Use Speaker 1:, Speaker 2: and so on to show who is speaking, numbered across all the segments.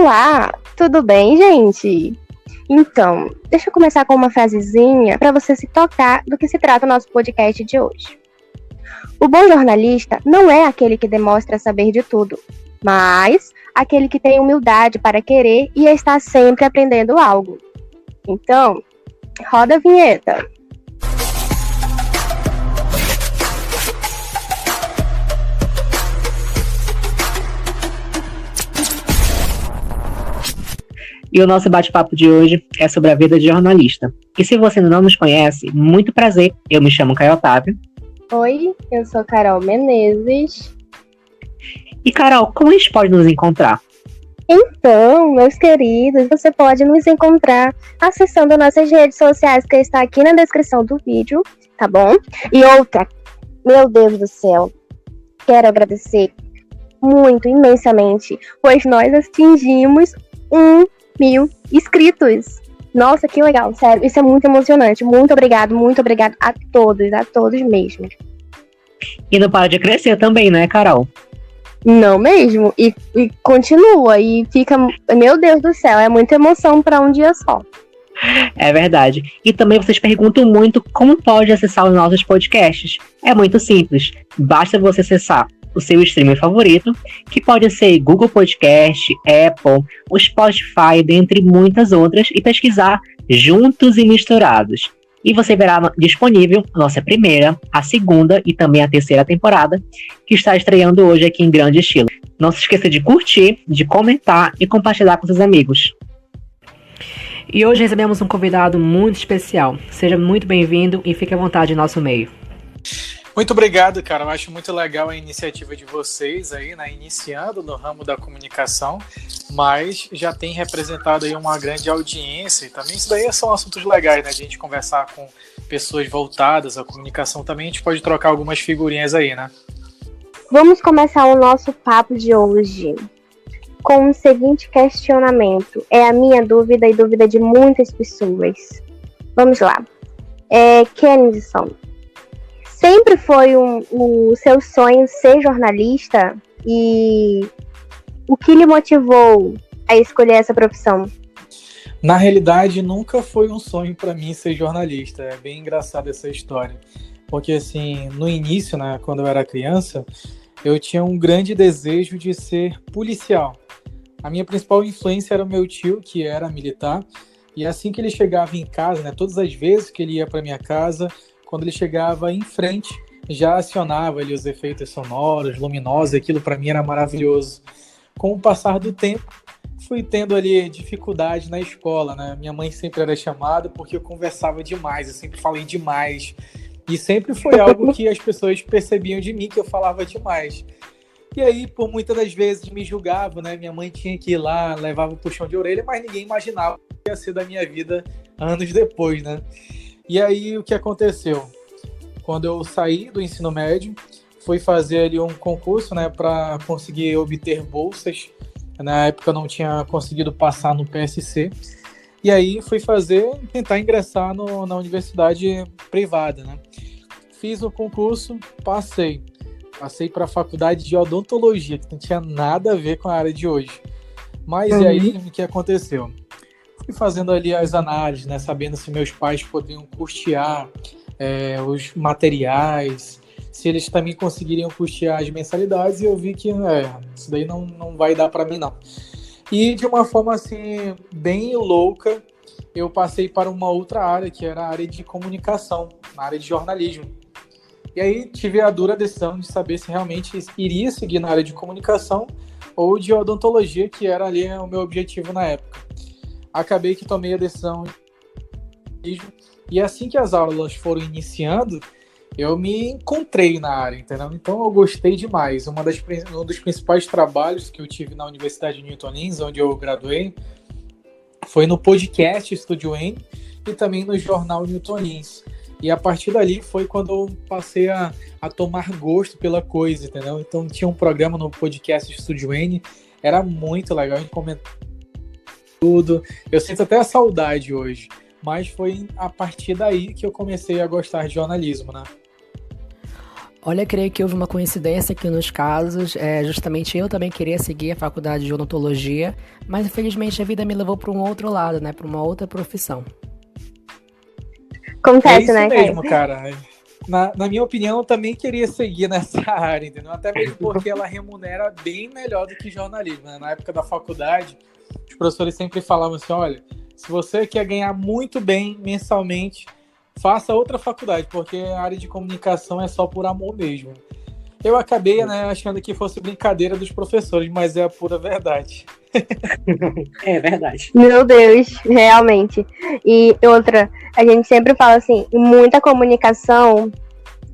Speaker 1: Olá, tudo bem, gente? Então, deixa eu começar com uma frasezinha para você se tocar do que se trata o nosso podcast de hoje. O bom jornalista não é aquele que demonstra saber de tudo, mas aquele que tem humildade para querer e está sempre aprendendo algo. Então, roda a vinheta.
Speaker 2: E o nosso bate-papo de hoje é sobre a vida de jornalista. E se você não nos conhece, muito prazer, eu me chamo Caio Otávio.
Speaker 1: Oi, eu sou Carol Menezes.
Speaker 2: E Carol, como a gente pode nos encontrar?
Speaker 1: Então, meus queridos, você pode nos encontrar acessando nossas redes sociais que está aqui na descrição do vídeo, tá bom? E outra, meu Deus do céu, quero agradecer muito, imensamente, pois nós atingimos 1.000 inscritos. Nossa, que legal, sério, isso é muito emocionante. Muito obrigado a todos mesmo.
Speaker 2: E não para de crescer também, né, Carol?
Speaker 1: Não mesmo, e continua, e fica, meu Deus do céu, é muita emoção para um dia só.
Speaker 2: É verdade. E também vocês perguntam muito como pode acessar os nossos podcasts. É muito simples, basta você acessar o seu streamer favorito, que pode ser Google Podcast, Apple, o Spotify, dentre muitas outras, e pesquisar Juntos e Misturados. E você verá disponível a nossa primeira, a segunda e também a terceira temporada, que está estreando hoje aqui em grande estilo. Não se esqueça de curtir, de comentar e compartilhar com seus amigos. E hoje recebemos um convidado muito especial. Seja muito bem-vindo e fique à vontade em nosso meio.
Speaker 3: Muito obrigado, cara. Eu acho muito legal a iniciativa de vocês aí, né? Iniciando no ramo da comunicação, mas já tem representado aí uma grande audiência. E também isso daí são assuntos legais, né? De a gente conversar com pessoas voltadas à comunicação também. A gente pode trocar algumas figurinhas aí, né?
Speaker 1: Vamos começar o nosso papo de hoje com o seguinte questionamento. É a minha dúvida e dúvida de muitas pessoas. Vamos lá. Kennison, sempre foi o seu sonho ser jornalista? E o que lhe motivou a escolher essa profissão?
Speaker 3: Na realidade, nunca foi um sonho para mim ser jornalista. É bem engraçada essa história. Porque, assim, no início, né, quando eu era criança, eu tinha um grande desejo de ser policial. A minha principal influência era o meu tio, que era militar. E assim que ele chegava em casa, né, todas as vezes que ele ia para minha casa, quando ele chegava em frente, já acionava ali os efeitos sonoros, luminosos, aquilo para mim era maravilhoso. Com o passar do tempo, fui tendo ali dificuldade na escola, né? Minha mãe sempre era chamada porque eu conversava demais, eu sempre falei demais. E sempre foi algo que as pessoas percebiam de mim, que eu falava demais. E aí, por muitas das vezes, me julgavam, né? Minha mãe tinha que ir lá, levava o puxão de orelha, mas ninguém imaginava o que ia ser da minha vida anos depois, né? E aí, o que aconteceu? Quando eu saí do ensino médio, fui fazer ali um concurso, né, para conseguir obter bolsas. Na época eu não tinha conseguido passar no PSC. E aí fui tentar ingressar na universidade privada, né? Fiz o concurso, passei. Passei para a faculdade de odontologia, que não tinha nada a ver com a área de hoje. Mas e aí, o que aconteceu? Fui fazendo ali as análises, né, sabendo se meus pais poderiam custear os materiais, se eles também conseguiriam custear as mensalidades, e eu vi que isso daí não vai dar para mim, não. E de uma forma assim, bem louca, eu passei para uma outra área, que era a área de comunicação, na área de jornalismo. E aí tive a dura decisão de saber se realmente iria seguir na área de comunicação ou de odontologia, que era ali o meu objetivo na época. Acabei que tomei a decisão e assim que as aulas foram iniciando, eu me encontrei na área, entendeu? Então eu gostei demais. Um dos principais trabalhos que eu tive na Universidade de Newton Lins, onde eu graduei, foi no podcast Estúdio N e também no jornal Newton Lins. E a partir dali foi quando eu passei a tomar gosto pela coisa, entendeu? Então tinha um programa no podcast Estúdio N, era muito legal, a gente comentava tudo. Eu sinto até a saudade hoje, mas foi a partir daí que eu comecei a gostar de jornalismo, né?
Speaker 4: Olha, creio que houve uma coincidência aqui nos casos. Justamente eu também queria seguir a faculdade de odontologia, mas infelizmente a vida me levou para um outro lado, né? Para uma outra profissão.
Speaker 1: Acontece,
Speaker 3: É
Speaker 1: né,
Speaker 3: isso mesmo,
Speaker 1: cara?
Speaker 3: cara. Na minha opinião, eu também queria seguir nessa área, entendeu? Até mesmo porque ela remunera bem melhor do que jornalismo, né? Na época da faculdade, os professores sempre falavam assim, olha, se você quer ganhar muito bem mensalmente, faça outra faculdade, porque a área de comunicação é só por amor mesmo. Eu acabei, né, achando que fosse brincadeira dos professores, mas é a pura verdade.
Speaker 2: É verdade.
Speaker 1: Meu Deus, realmente. E outra, a gente sempre fala assim, muita comunicação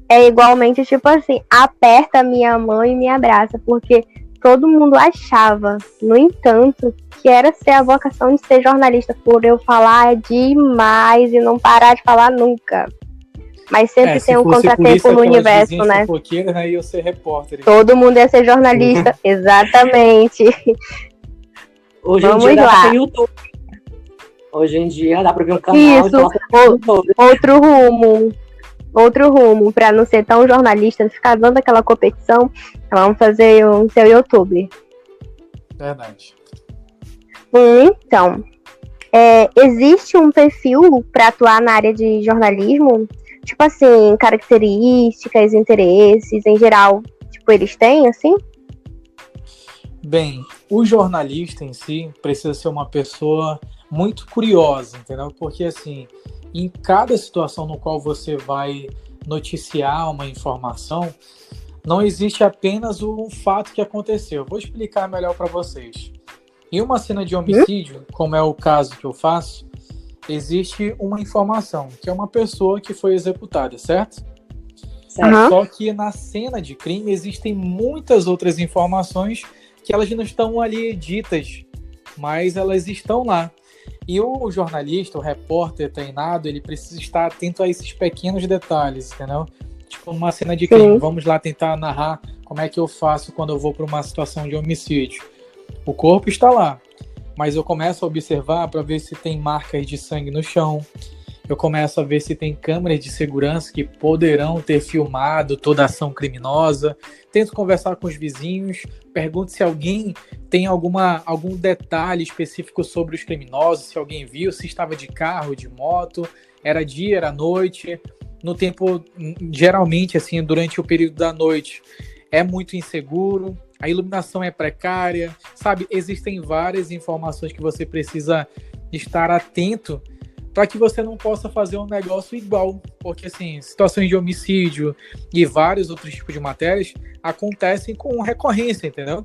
Speaker 1: é igualmente tipo assim, aperta minha mão e me abraça, porque todo mundo achava, no entanto, que era ser a vocação de ser jornalista, por eu falar demais e não parar de falar nunca. Mas sempre tem um contratempo no universo, né?
Speaker 3: Né? E eu ser repórter.
Speaker 1: Todo mundo ia ser jornalista, exatamente.
Speaker 2: Hoje
Speaker 1: Vamos
Speaker 2: em dia dá
Speaker 1: lá.
Speaker 2: pra ver YouTube. Hoje em dia dá pra ver um canal
Speaker 1: Isso,
Speaker 2: e coloca
Speaker 1: outro rumo, pra não ser tão jornalista, não ficar dando aquela competição, vamos fazer o seu YouTube.
Speaker 3: Verdade.
Speaker 1: Então, existe um perfil para atuar na área de jornalismo? Tipo assim, características, interesses, em geral, tipo, eles têm, assim?
Speaker 3: Bem, o jornalista em si precisa ser uma pessoa muito curiosa, entendeu? Porque, assim, em cada situação no qual você vai noticiar uma informação, não existe apenas um fato que aconteceu. Vou explicar melhor para vocês. Em uma cena de homicídio, como é o caso que eu faço, existe uma informação, que é uma pessoa que foi executada, certo?
Speaker 1: Uhum.
Speaker 3: Só que na cena de crime existem muitas outras informações que elas não estão ali ditas, mas elas estão lá. E o jornalista, o repórter treinado, ele precisa estar atento a esses pequenos detalhes, entendeu? Tipo, numa cena de crime, vamos lá tentar narrar como é que eu faço quando eu vou para uma situação de homicídio. O corpo está lá, mas eu começo a observar para ver se tem marcas de sangue no chão. Eu começo a ver se tem câmeras de segurança que poderão ter filmado toda a ação criminosa. Tento conversar com os vizinhos, pergunto se alguém tem algum detalhe específico sobre os criminosos, se alguém viu, se estava de carro, de moto, era dia, era noite. No tempo, geralmente, assim, durante o período da noite, é muito inseguro, a iluminação é precária, sabe? Existem várias informações que você precisa estar atento para que você não possa fazer um negócio igual. Porque, assim, situações de homicídio e vários outros tipos de matérias acontecem com recorrência, entendeu?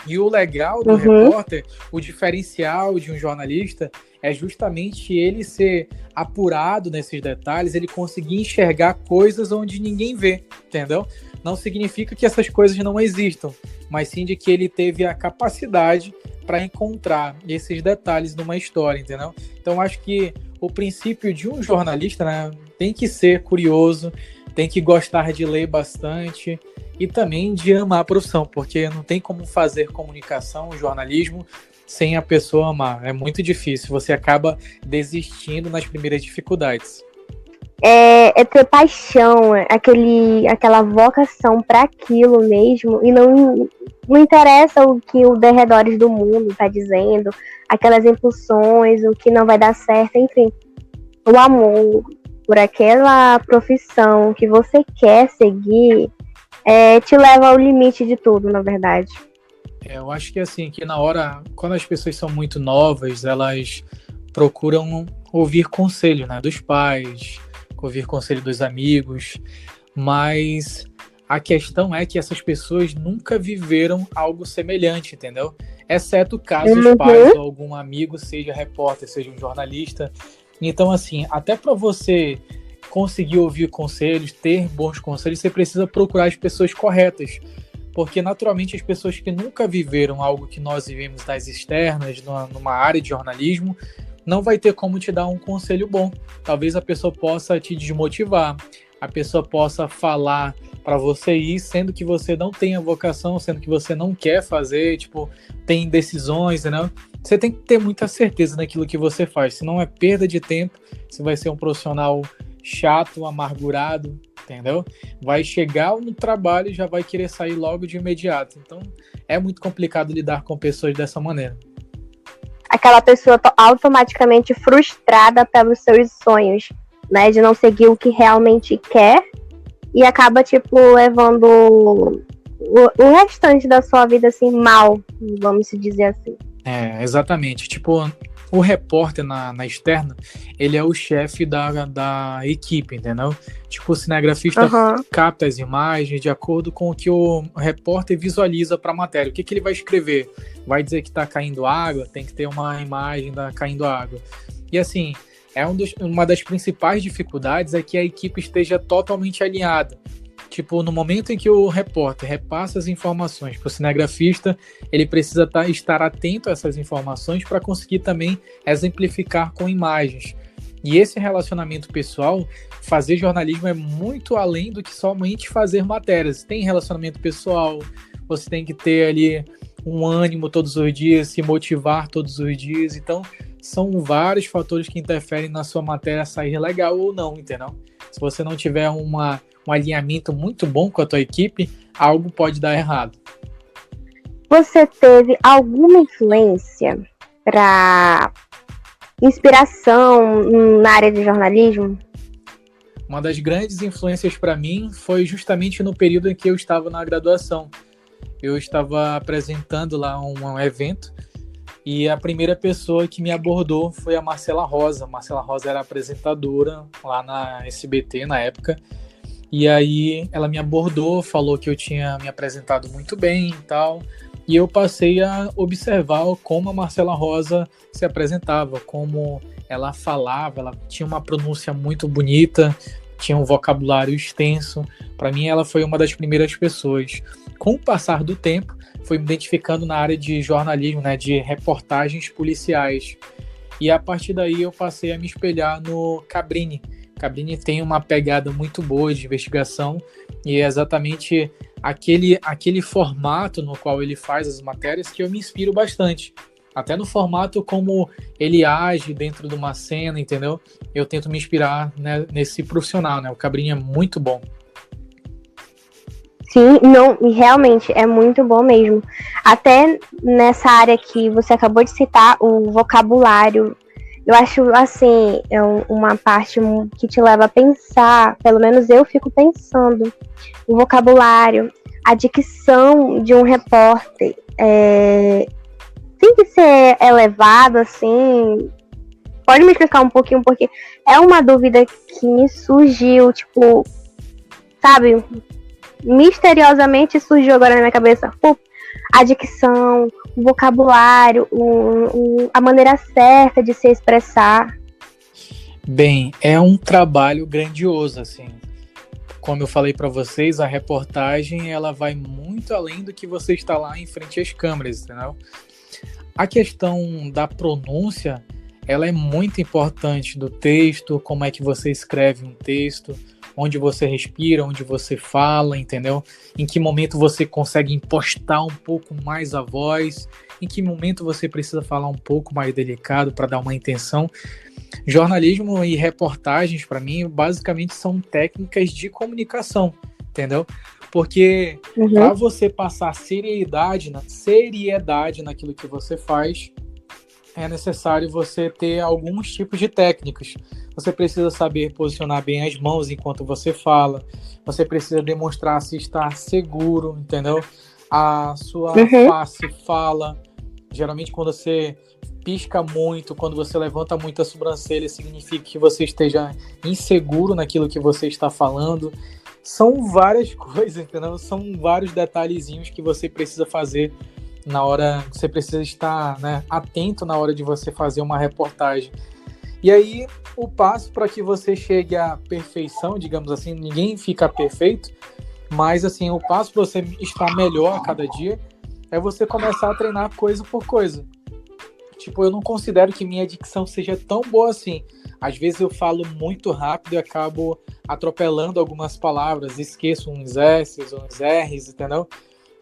Speaker 3: E o legal do repórter, o diferencial de um jornalista, é justamente ele ser apurado nesses detalhes, ele conseguir enxergar coisas onde ninguém vê, entendeu? Não significa que essas coisas não existam, mas sim de que ele teve a capacidade para encontrar esses detalhes numa história, entendeu? Então, acho que o princípio de um jornalista, né, tem que ser curioso, tem que gostar de ler bastante e também de amar a profissão, porque não tem como fazer comunicação, jornalismo, sem a pessoa amar. É muito difícil, você acaba desistindo nas primeiras dificuldades.
Speaker 1: É ter paixão, aquela vocação para aquilo mesmo, e não interessa o que o derredores do mundo está dizendo, aquelas impulsões, o que não vai dar certo, enfim. O amor por aquela profissão que você quer seguir te leva ao limite de tudo, na verdade.
Speaker 3: Eu acho que assim, que na hora, quando as pessoas são muito novas, elas procuram ouvir conselho, né, dos pais, ouvir conselho dos amigos, mas a questão é que essas pessoas nunca viveram algo semelhante, entendeu? Exceto caso os pais ou algum amigo seja repórter, seja um jornalista. Então, assim, até para você conseguir ouvir conselhos, ter bons conselhos, você precisa procurar as pessoas corretas. Porque, naturalmente, as pessoas que nunca viveram algo que nós vivemos das externas, numa área de jornalismo, não vai ter como te dar um conselho bom. Talvez a pessoa possa te desmotivar, a pessoa possa falar para você ir, sendo que você não tem a vocação, sendo que você não quer fazer, tipo, tem decisões, né? Você tem que ter muita certeza naquilo que você faz, senão é perda de tempo, você vai ser um profissional chato, amargurado, entendeu? Vai chegar no trabalho e já vai querer sair logo de imediato. Então, é muito complicado lidar com pessoas dessa maneira.
Speaker 1: Aquela pessoa automaticamente frustrada pelos seus sonhos, né? De não seguir o que realmente quer e acaba, tipo, levando o restante da sua vida, assim, mal, vamos dizer assim.
Speaker 3: Exatamente. Tipo, o repórter na externa, ele é o chefe da equipe, entendeu? Tipo, o cinegrafista capta as imagens de acordo com o que o repórter visualiza para a matéria. O que ele vai escrever? Vai dizer que está caindo água? Tem que ter uma imagem da caindo água. E assim, uma das principais dificuldades é que a equipe esteja totalmente alinhada. Tipo, no momento em que o repórter repassa as informações para o cinegrafista, ele precisa estar atento a essas informações para conseguir também exemplificar com imagens. E esse relacionamento pessoal, fazer jornalismo é muito além do que somente fazer matérias. Tem relacionamento pessoal, você tem que ter ali um ânimo todos os dias, se motivar todos os dias. Então, são vários fatores que interferem na sua matéria sair legal ou não, entendeu? Se você não tiver um alinhamento muito bom com a tua equipe, algo pode dar errado.
Speaker 1: Você teve alguma influência para inspiração na área de jornalismo?
Speaker 3: Uma das grandes influências para mim foi justamente no período em que eu estava na graduação. Eu estava apresentando lá um evento e a primeira pessoa que me abordou foi a Marcela Rosa. Marcela Rosa era apresentadora lá na SBT na época. E aí ela me abordou, falou que eu tinha me apresentado muito bem e tal. E eu passei a observar como a Marcela Rosa se apresentava, como ela falava, ela tinha uma pronúncia muito bonita, tinha um vocabulário extenso. Para mim, ela foi uma das primeiras pessoas. Com o passar do tempo, fui me identificando na área de jornalismo, né, de reportagens policiais. E a partir daí eu passei a me espelhar no Cabrini. Cabrini tem uma pegada muito boa de investigação e é exatamente aquele formato no qual ele faz as matérias que eu me inspiro bastante. Até no formato como ele age dentro de uma cena, entendeu? Eu tento me inspirar, né, nesse profissional, né? O Cabrini é muito bom.
Speaker 1: Sim, não, realmente é muito bom mesmo. Até nessa área que você acabou de citar, o vocabulário, eu acho, assim, é uma parte que te leva a pensar, pelo menos eu fico pensando, o vocabulário, a dicção de um repórter, tem que ser elevado, assim. Pode me explicar um pouquinho, porque é uma dúvida que me surgiu, tipo, sabe, misteriosamente surgiu agora na minha cabeça. A dicção, o vocabulário, a maneira certa de se expressar.
Speaker 3: Bem, é um trabalho grandioso, assim. Como eu falei para vocês, a reportagem ela vai muito além do que você está lá em frente às câmeras, entendeu? A questão da pronúncia, ela é muito importante do texto, como é que você escreve um texto, onde você respira, onde você fala, entendeu? Em que momento você consegue impostar um pouco mais a voz, em que momento você precisa falar um pouco mais delicado para dar uma intenção. Jornalismo e reportagens, para mim, basicamente são técnicas de comunicação, entendeu? Porque para você passar seriedade naquilo que você faz, é necessário você ter alguns tipos de técnicas. Você precisa saber posicionar bem as mãos enquanto você fala. Você precisa demonstrar se está seguro, entendeu? A sua face fala. Geralmente, quando você pisca muito, quando você levanta muito a sobrancelha, significa que você esteja inseguro naquilo que você está falando. São várias coisas, entendeu? São vários detalhezinhos que você precisa fazer na hora, você precisa estar, né, atento na hora de você fazer uma reportagem. E aí, o passo para que você chegue à perfeição, digamos assim, ninguém fica perfeito, mas assim, o passo para você estar melhor a cada dia é você começar a treinar coisa por coisa. Tipo, eu não considero que minha dicção seja tão boa assim. Às vezes eu falo muito rápido e acabo atropelando algumas palavras, esqueço uns S's, uns R's, entendeu?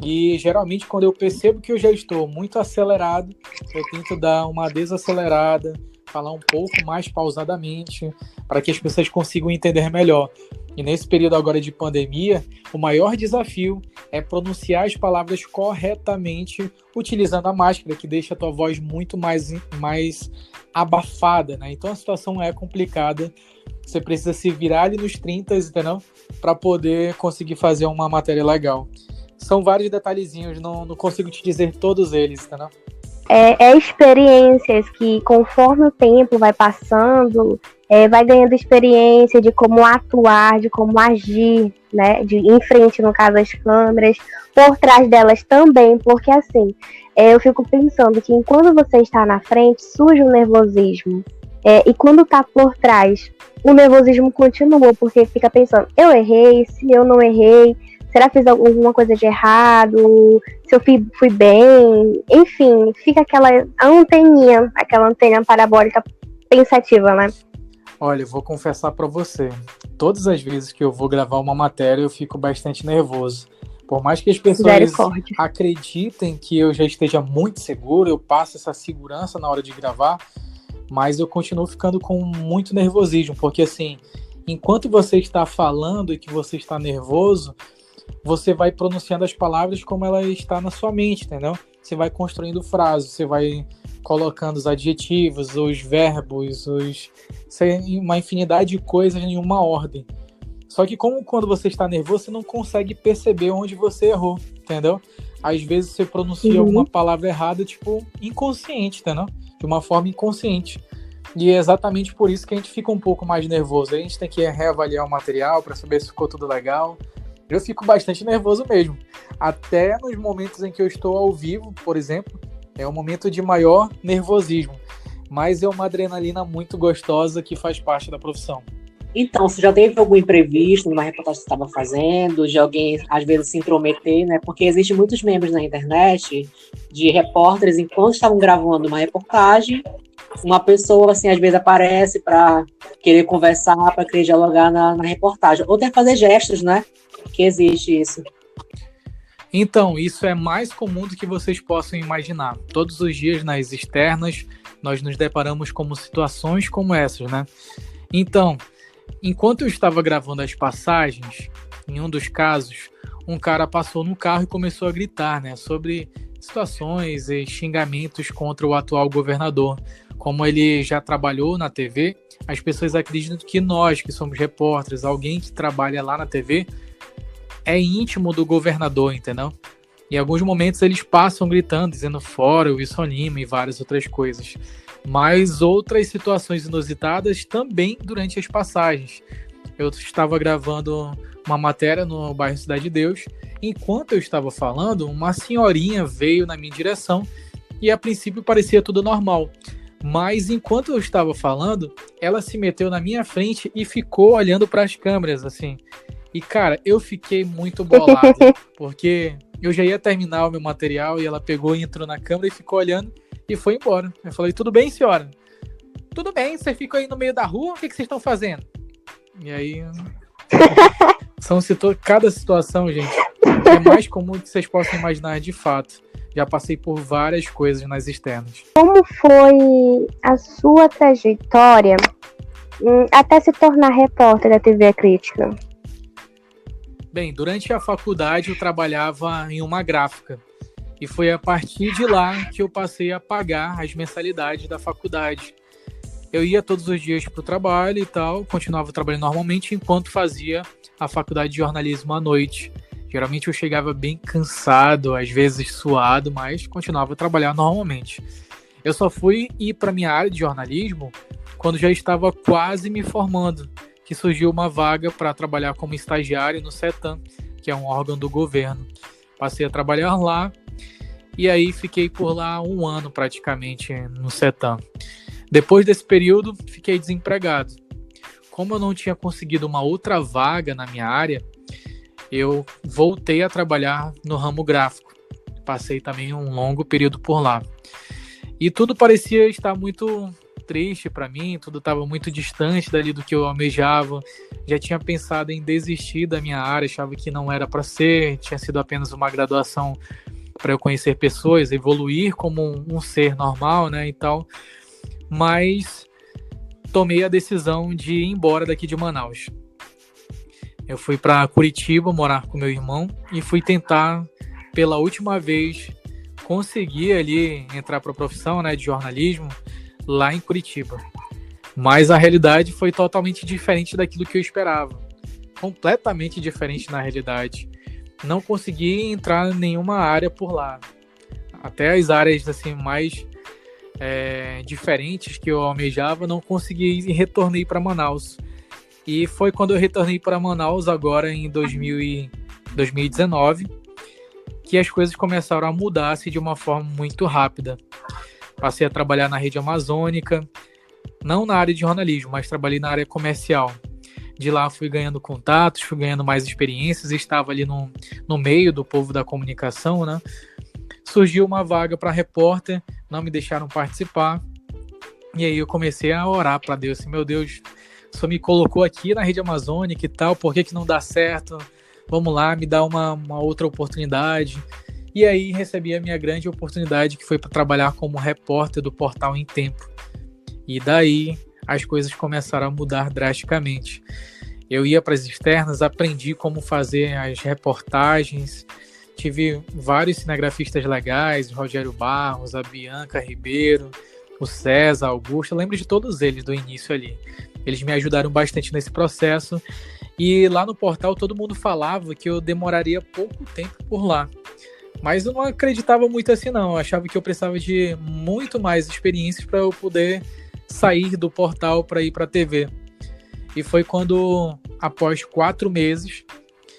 Speaker 3: E geralmente quando eu percebo que eu já estou muito acelerado, eu tento dar uma desacelerada, falar um pouco mais pausadamente, para que as pessoas consigam entender melhor. E nesse período agora de pandemia, o maior desafio é pronunciar as palavras corretamente utilizando a máscara, que deixa a tua voz muito mais abafada, né? Então a situação é complicada. Você precisa se virar ali nos 30, entendeu? Para poder conseguir fazer uma matéria legal. São vários detalhezinhos, não consigo te dizer todos eles, entendeu?
Speaker 1: É experiências que, conforme o tempo vai passando, vai ganhando experiência de como atuar, de como agir, né? Em frente, no caso, às câmeras, por trás delas também, porque assim, eu fico pensando que enquanto você está na frente, surge o nervosismo. E quando está por trás, o nervosismo continua, porque fica pensando, eu errei, se eu não errei, será que fiz alguma coisa de errado? Se eu fui bem? Enfim, fica aquela antena parabólica pensativa, né?
Speaker 3: Olha, eu vou confessar para você, todas as vezes que eu vou gravar uma matéria, eu fico bastante nervoso. Por mais que as pessoas acreditem que eu já esteja muito seguro, eu passo essa segurança na hora de gravar, mas eu continuo ficando com muito nervosismo, porque assim, enquanto você está falando e que você está nervoso, você vai pronunciando as palavras como ela está na sua mente, entendeu? Você vai construindo frases, você vai colocando os adjetivos, os verbos, uma infinidade de coisas em uma ordem. Só que como quando você está nervoso, você não consegue perceber onde você errou, entendeu? Às vezes você pronuncia alguma palavra errada, tipo, inconsciente, entendeu? De uma forma inconsciente. E é exatamente por isso que a gente fica um pouco mais nervoso. A gente tem que reavaliar o material para saber se ficou tudo legal. Eu fico bastante nervoso mesmo. Até nos momentos em que eu estou ao vivo, por exemplo, é um momento de maior nervosismo. Mas é uma adrenalina muito gostosa que faz parte da profissão.
Speaker 2: Então, você já teve algum imprevisto numa reportagem que você estava fazendo, de alguém, às vezes, se intrometer, né? Porque existem muitos membros na internet de repórteres, enquanto estavam gravando uma reportagem, uma pessoa, assim, às vezes aparece para querer conversar, para querer dialogar na reportagem. Ou até fazer gestos, né? Que existe isso.
Speaker 3: Então, isso é mais comum do que vocês possam imaginar. Todos os dias, nas externas, nós nos deparamos com situações como essas, né? Então, enquanto eu estava gravando as passagens, em um dos casos, um cara passou no carro e começou a gritar, né, sobre situações e xingamentos contra o atual governador. Como ele já trabalhou na TV, as pessoas acreditam que nós, que somos repórteres, alguém que trabalha lá na TV, é íntimo do governador, entendeu? Em alguns momentos eles passam gritando, dizendo fora o Wilson Lima e várias outras coisas. Mas outras situações inusitadas também durante as passagens. Eu estava gravando uma matéria no bairro Cidade de Deus. Enquanto eu estava falando, uma senhorinha veio na minha direção e a princípio parecia tudo normal. Mas enquanto eu estava falando, ela se meteu na minha frente e ficou olhando para as câmeras, assim. E, cara, eu fiquei muito bolado, porque eu já ia terminar o meu material e ela pegou, entrou na câmera e ficou olhando e foi embora. Eu falei, tudo bem, senhora? Tudo bem, você fica aí no meio da rua, o que vocês estão fazendo? E aí, cada situação, gente, é mais comum do que vocês possam imaginar de fato. Já passei por várias coisas nas externas.
Speaker 1: Como foi a sua trajetória até se tornar repórter da TV Crítica?
Speaker 3: Bem, durante a faculdade eu trabalhava em uma gráfica. E foi a partir de lá que eu passei a pagar as mensalidades da faculdade. Eu ia todos os dias para o trabalho e tal, continuava trabalhando normalmente enquanto fazia a faculdade de jornalismo à noite. Geralmente eu chegava bem cansado, às vezes suado, mas continuava a trabalhar normalmente. Eu só fui ir para minha área de jornalismo quando já estava quase me formando, que surgiu uma vaga para trabalhar como estagiário no CETAM, que é um órgão do governo. Passei a trabalhar lá e aí fiquei por lá 1 ano praticamente no CETAM. Depois desse período, fiquei desempregado. Como eu não tinha conseguido uma outra vaga na minha área, eu voltei a trabalhar no ramo gráfico. Passei também um longo período por lá. E tudo parecia estar muito triste para mim, tudo estava muito distante dali do que eu almejava. Já tinha pensado em desistir da minha área, achava que não era para ser, tinha sido apenas uma graduação para eu conhecer pessoas, evoluir como um ser normal, né, e tal. Mas tomei a decisão de ir embora daqui de Manaus. Eu fui para Curitiba morar com meu irmão e fui tentar, pela última vez, conseguir ali entrar para a profissão, né, de jornalismo lá em Curitiba. Mas a realidade foi totalmente diferente daquilo que eu esperava. Completamente diferente na realidade. Não consegui entrar em nenhuma área por lá. Até as áreas assim, mais diferentes que eu almejava, não consegui e retornei para Manaus. E foi quando eu retornei para Manaus, agora em 2019, que as coisas começaram a mudar-se de uma forma muito rápida. Passei a trabalhar na rede amazônica, não na área de jornalismo, mas trabalhei na área comercial. De lá fui ganhando contatos, fui ganhando mais experiências, estava ali no meio do povo da comunicação, né? Surgiu uma vaga para repórter, não me deixaram participar, e aí eu comecei a orar para Deus, assim, meu Deus, só me colocou aqui na rede amazônica e tal, por que não dá certo? Vamos lá, me dá uma outra oportunidade. E aí recebi a minha grande oportunidade, que foi para trabalhar como repórter do portal Em Tempo. E daí as coisas começaram a mudar drasticamente. Eu ia para as externas, aprendi como fazer as reportagens, tive vários cinegrafistas legais, o Rogério Barros, a Bianca Ribeiro, o César, Augusto, eu lembro de todos eles do início ali. Eles me ajudaram bastante nesse processo. E lá no portal todo mundo falava que eu demoraria pouco tempo por lá. Mas eu não acreditava muito assim não. Eu achava que eu precisava de muito mais experiências para eu poder sair do portal para ir para a TV. E foi quando, após 4 meses,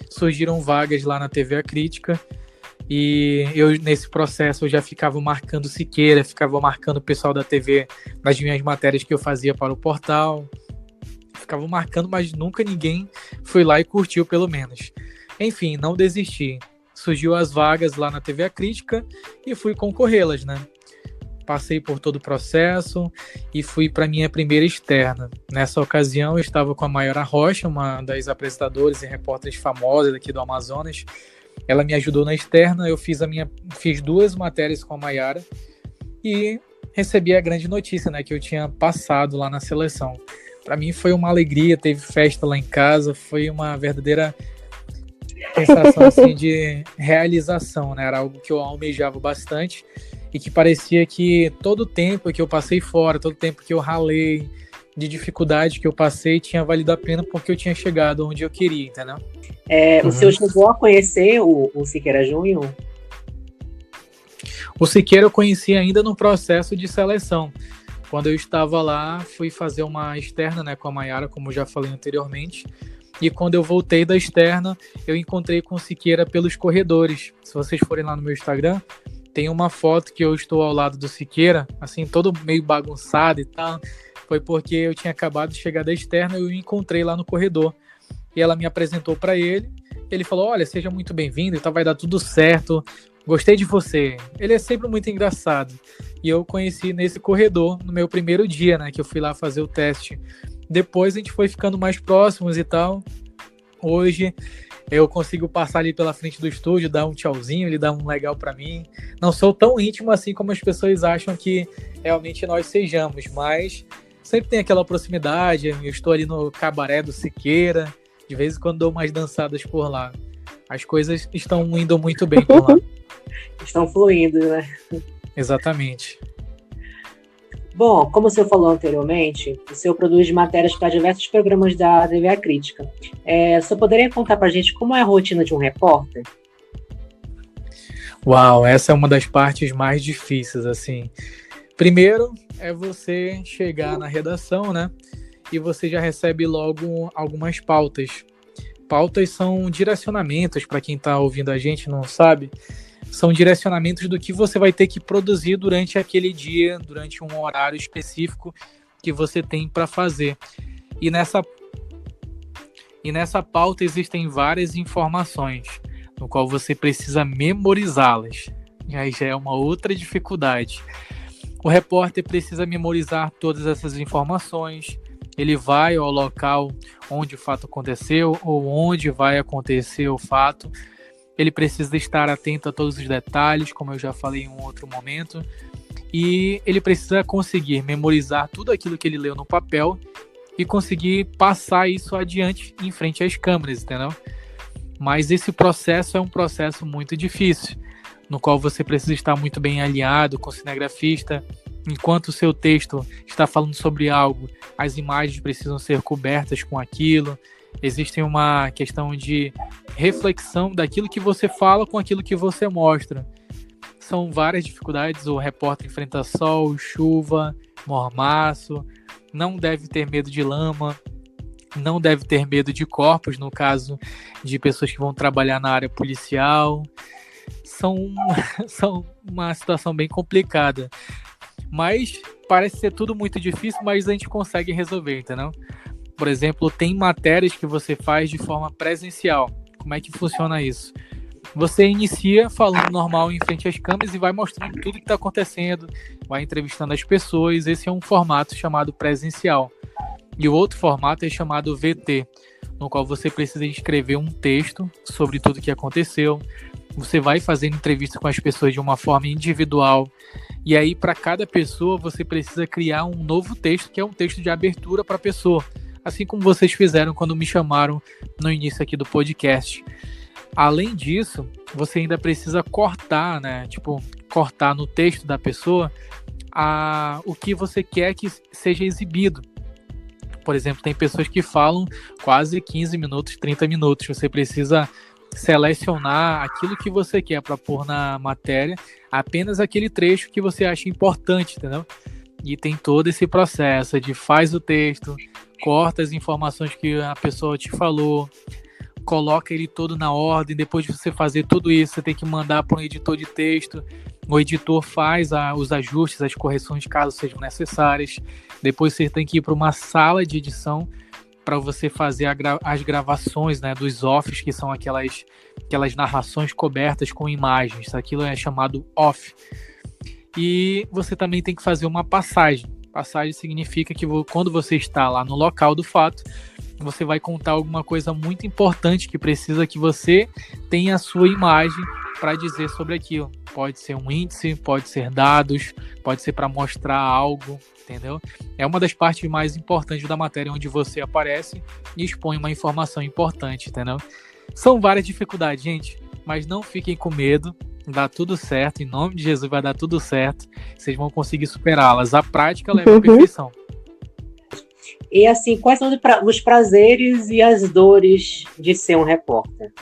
Speaker 3: surgiram vagas lá na TV A Crítica. E eu, nesse processo, eu já ficava marcando Siqueira, ficava marcando o pessoal da TV nas minhas matérias que eu fazia para o portal. Ficava marcando, mas nunca ninguém foi lá e curtiu, pelo menos. Enfim, não desisti. Surgiu as vagas lá na TV A Crítica e fui concorrê-las, né? Passei por todo o processo e fui para minha primeira externa. Nessa ocasião, eu estava com a Mayara Rocha, uma das apresentadoras e repórteres famosas aqui do Amazonas. Ela me ajudou na externa, eu fiz 2 matérias com a Mayara e recebi a grande notícia, né, que eu tinha passado lá na seleção. Para mim foi uma alegria, teve festa lá em casa, foi uma verdadeira sensação assim, de realização, né? Era algo que eu almejava bastante e que parecia que todo o tempo que eu passei fora, todo o tempo que eu ralei, de dificuldade que eu passei, tinha valido a pena porque eu tinha chegado onde eu queria, entendeu?
Speaker 2: O senhor chegou a conhecer o Siqueira Júnior?
Speaker 3: O Siqueira eu conheci ainda no processo de seleção. Quando eu estava lá, fui fazer uma externa, né, com a Mayara, como já falei anteriormente. E quando eu voltei da externa, eu encontrei com o Siqueira pelos corredores. Se vocês forem lá no meu Instagram, tem uma foto que eu estou ao lado do Siqueira, assim, todo meio bagunçado e tal. Foi porque eu tinha acabado de chegar da externa e eu o encontrei lá no corredor. E ela me apresentou para ele. Ele falou, olha, seja muito bem-vindo, então vai dar tudo certo. Gostei de você. Ele é sempre muito engraçado. E eu conheci nesse corredor no meu primeiro dia, né? Que eu fui lá fazer o teste. Depois a gente foi ficando mais próximos e tal. Hoje eu consigo passar ali pela frente do estúdio, dar um tchauzinho, ele dá um legal pra mim. Não sou tão íntimo assim como as pessoas acham que realmente nós sejamos, mas sempre tem aquela proximidade. Eu estou ali no cabaré do Siqueira. De vez em quando dou umas dançadas por lá. As coisas estão indo muito bem por lá.
Speaker 2: Estão fluindo, né?
Speaker 3: Exatamente.
Speaker 2: Bom, como o senhor falou anteriormente, o senhor produz matérias para diversos programas da TV A Crítica. O senhor poderia contar para a gente como é a rotina de um repórter?
Speaker 3: Uau, essa é uma das partes mais difíceis, assim. Primeiro é você chegar na redação, né? E você já recebe logo algumas pautas. Pautas são direcionamentos, para quem está ouvindo a gente e não sabe, são direcionamentos do que você vai ter que produzir durante aquele dia, durante um horário específico que você tem para fazer. E nessa pauta existem várias informações, no qual você precisa memorizá-las. E aí já é uma outra dificuldade. O repórter precisa memorizar todas essas informações. Ele vai ao local onde o fato aconteceu ou onde vai acontecer o fato. Ele precisa estar atento a todos os detalhes, como eu já falei em um outro momento. E ele precisa conseguir memorizar tudo aquilo que ele leu no papel e conseguir passar isso adiante em frente às câmeras, entendeu? Mas esse processo é um processo muito difícil, no qual você precisa estar muito bem alinhado com o cinegrafista. Enquanto o seu texto está falando sobre algo, as imagens precisam ser cobertas com aquilo. Existe uma questão de reflexão daquilo que você fala com aquilo que você mostra. São várias dificuldades, o repórter enfrenta sol, chuva, mormaço, não deve ter medo de lama, não deve ter medo de corpos, no caso de pessoas que vão trabalhar na área policial. São uma situação bem complicada. Mas parece ser tudo muito difícil, mas a gente consegue resolver, entendeu? Por exemplo, tem matérias que você faz de forma presencial. Como é que funciona isso? Você inicia falando normal em frente às câmeras e vai mostrando tudo que está acontecendo, vai entrevistando as pessoas. Esse é um formato chamado presencial. E o outro formato é chamado VT, no qual você precisa escrever um texto sobre tudo que aconteceu. Você vai fazendo entrevista com as pessoas de uma forma individual. E aí, para cada pessoa, você precisa criar um novo texto, que é um texto de abertura para a pessoa. Assim como vocês fizeram quando me chamaram no início aqui do podcast. Além disso, você ainda precisa cortar, né? Tipo, cortar no texto da pessoa o que você quer que seja exibido. Por exemplo, tem pessoas que falam quase 15 minutos, 30 minutos. Você precisa selecionar aquilo que você quer para pôr na matéria, apenas aquele trecho que você acha importante, entendeu? E tem todo esse processo de faz o texto, corta as informações que a pessoa te falou, coloca ele todo na ordem. Depois de você fazer tudo isso, você tem que mandar para um editor de texto. O editor faz os ajustes, as correções, caso sejam necessárias. Depois você tem que ir para uma sala de edição para você fazer as gravações, né, dos offs, que são aquelas narrações cobertas com imagens. Aquilo é chamado off. E você também tem que fazer uma passagem. Passagem significa que quando você está lá no local do fato, você vai contar alguma coisa muito importante que precisa que você tenha a sua imagem para dizer sobre aquilo. Pode ser um índice, pode ser dados, pode ser para mostrar algo, entendeu? É uma das partes mais importantes da matéria, onde você aparece e expõe uma informação importante, entendeu? São várias dificuldades, gente, mas não fiquem com medo, dá tudo certo, em nome de Jesus vai dar tudo certo, vocês vão conseguir superá-las. A prática leva à perfeição.
Speaker 2: E assim, quais são os prazeres e as dores de ser um repórter?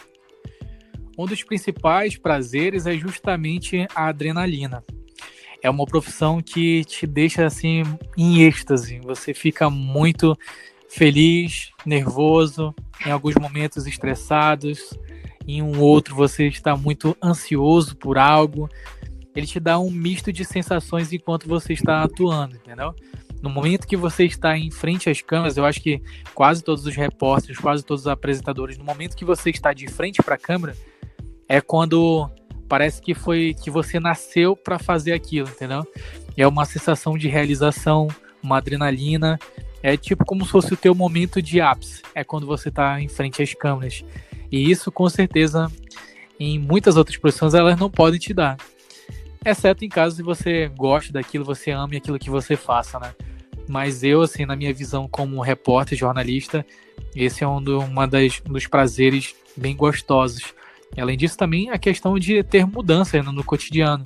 Speaker 3: Um dos principais prazeres é justamente a adrenalina. É uma profissão que te deixa assim em êxtase. Você fica muito feliz, nervoso, em alguns momentos estressados, em um outro você está muito ansioso por algo. Ele te dá um misto de sensações enquanto você está atuando, entendeu? No momento que você está em frente às câmeras, eu acho que quase todos os repórteres, quase todos os apresentadores, no momento que você está de frente para a câmera, é quando parece que você nasceu para fazer aquilo, entendeu? É uma sensação de realização, uma adrenalina. É tipo como se fosse o teu momento de ápice. É quando você está em frente às câmeras. E isso, com certeza, em muitas outras profissões, elas não podem te dar. Exceto em caso de você goste daquilo, você ame aquilo que você faça, né? Mas eu, assim, na minha visão como repórter, jornalista, esse é um dos prazeres bem gostosos. Além disso, também a questão de ter mudança no cotidiano.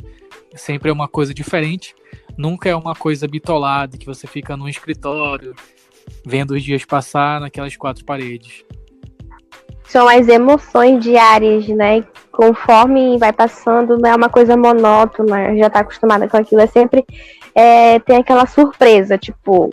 Speaker 3: Sempre é uma coisa diferente, nunca é uma coisa bitolada, que você fica num escritório, vendo os dias passar naquelas quatro paredes.
Speaker 1: São as emoções diárias, né? Conforme vai passando, não é uma coisa monótona, já tá acostumada com aquilo. É sempre tem aquela surpresa, tipo,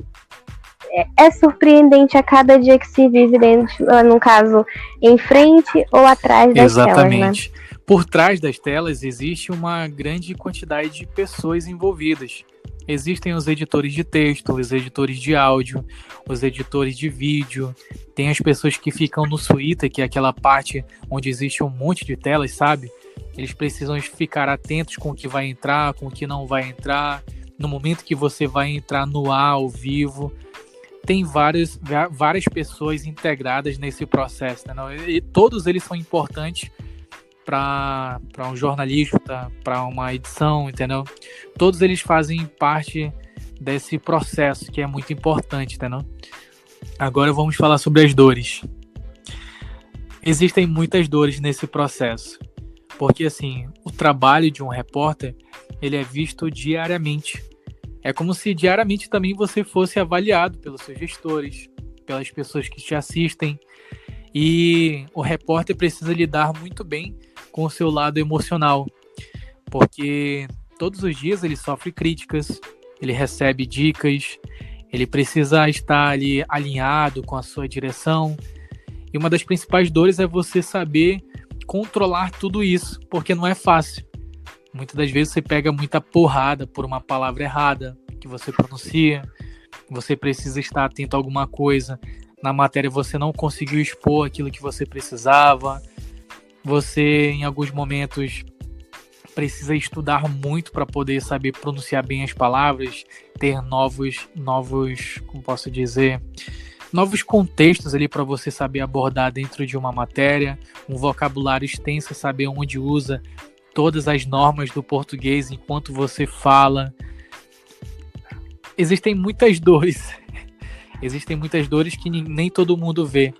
Speaker 1: é surpreendente a cada dia que se vive dentro, no caso, em frente ou atrás das
Speaker 3: Exatamente.
Speaker 1: telas, né?
Speaker 3: Por trás das telas existe uma grande quantidade de pessoas envolvidas. Existem os editores de texto, os editores de áudio, os editores de vídeo. Tem as pessoas que ficam no suíte, que é aquela parte onde existe um monte de telas, sabe? Eles precisam ficar atentos com o que vai entrar, com o que não vai entrar, no momento que você vai entrar no ar, ao vivo. Tem várias pessoas integradas nesse processo, né? E todos eles são importantes para um jornalista, para uma edição, entendeu? Todos eles fazem parte desse processo que é muito importante, entendeu? Agora vamos falar sobre as dores. Existem muitas dores nesse processo, porque assim, o trabalho de um repórter, ele é visto diariamente. É como se diariamente também você fosse avaliado pelos seus gestores, pelas pessoas que te assistem, e o repórter precisa lidar muito bem com o seu lado emocional, porque todos os dias ele sofre críticas, ele recebe dicas, ele precisa estar ali alinhado com a sua direção. E uma das principais dores é você saber controlar tudo isso, porque não é fácil. Muitas das vezes você pega muita porrada por uma palavra errada que você pronuncia, você precisa estar atento a alguma coisa. Na matéria você não conseguiu expor aquilo que você precisava. Você, em alguns momentos, precisa estudar muito para poder saber pronunciar bem as palavras, ter novos, como posso dizer, novos contextos ali para você saber abordar dentro de uma matéria, um vocabulário extenso, saber onde usa todas as normas do português enquanto você fala. Existem muitas dores. Existem muitas dores que nem todo mundo vê.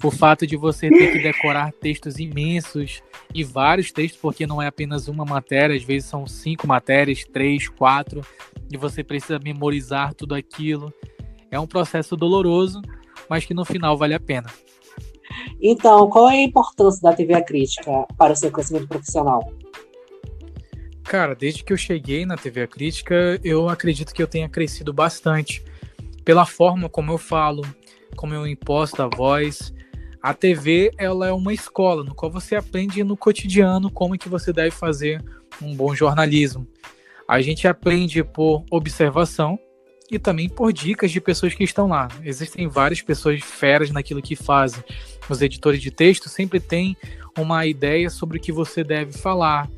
Speaker 3: O fato de você ter que decorar textos imensos e vários textos, porque não é apenas uma matéria, às vezes são 5 matérias, 3, 4, e você precisa memorizar tudo aquilo. É um processo doloroso, mas que no final vale a pena.
Speaker 2: Então, qual é a importância da TV Crítica para o seu crescimento profissional?
Speaker 3: Cara, desde que eu cheguei na TV Crítica, eu acredito que eu tenha crescido bastante. Pela forma como eu falo, como eu imposto a voz. A TV, ela é uma escola, no qual você aprende no cotidiano como é que você deve fazer um bom jornalismo. A gente aprende por observação e também por dicas de pessoas que estão lá. Existem várias pessoas feras naquilo que fazem. Os editores de texto sempre têm uma ideia sobre o que você deve falar,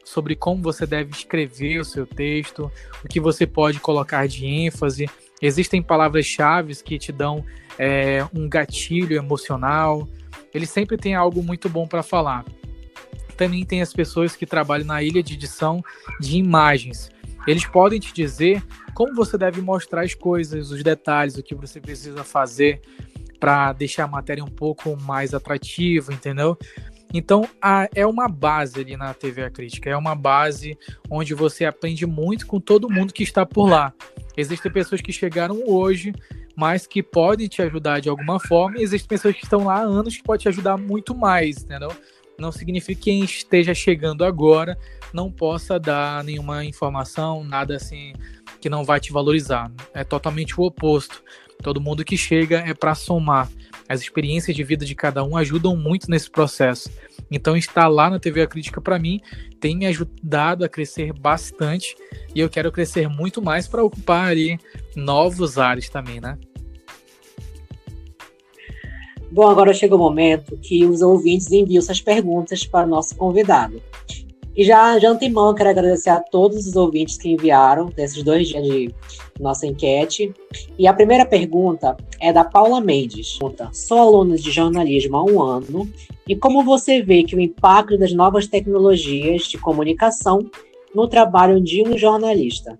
Speaker 3: sobre como você deve escrever o seu texto, o que você pode colocar de ênfase. Existem palavras-chave que te dão um gatilho emocional. Eles sempre têm algo muito bom para falar. Também tem as pessoas que trabalham na ilha de edição de imagens. Eles podem te dizer como você deve mostrar as coisas, os detalhes, o que você precisa fazer para deixar a matéria um pouco mais atrativa, entendeu? Então, é uma base ali na TV Crítica, é uma base onde você aprende muito com todo mundo que está por lá. Existem pessoas que chegaram hoje, mas que podem te ajudar de alguma forma, e existem pessoas que estão lá há anos que podem te ajudar muito mais, entendeu? Não significa que quem esteja chegando agora não possa dar nenhuma informação, nada assim que não vai te valorizar. É totalmente o oposto. Todo mundo que chega é para somar. As experiências de vida de cada um ajudam muito nesse processo. Então, estar lá na TV Crítica, para mim, tem me ajudado a crescer bastante. E eu quero crescer muito mais para ocupar ali novos ares também, né?
Speaker 2: Bom, agora chega o momento que os ouvintes enviam suas perguntas para o nosso convidado. E já de antemão, eu quero agradecer a todos os ouvintes que enviaram nesses 2 dias de nossa enquete. E a primeira pergunta é da Paula Mendes. Sou aluna de jornalismo há 1 ano e como você vê que o impacto das novas tecnologias de comunicação no trabalho de um jornalista?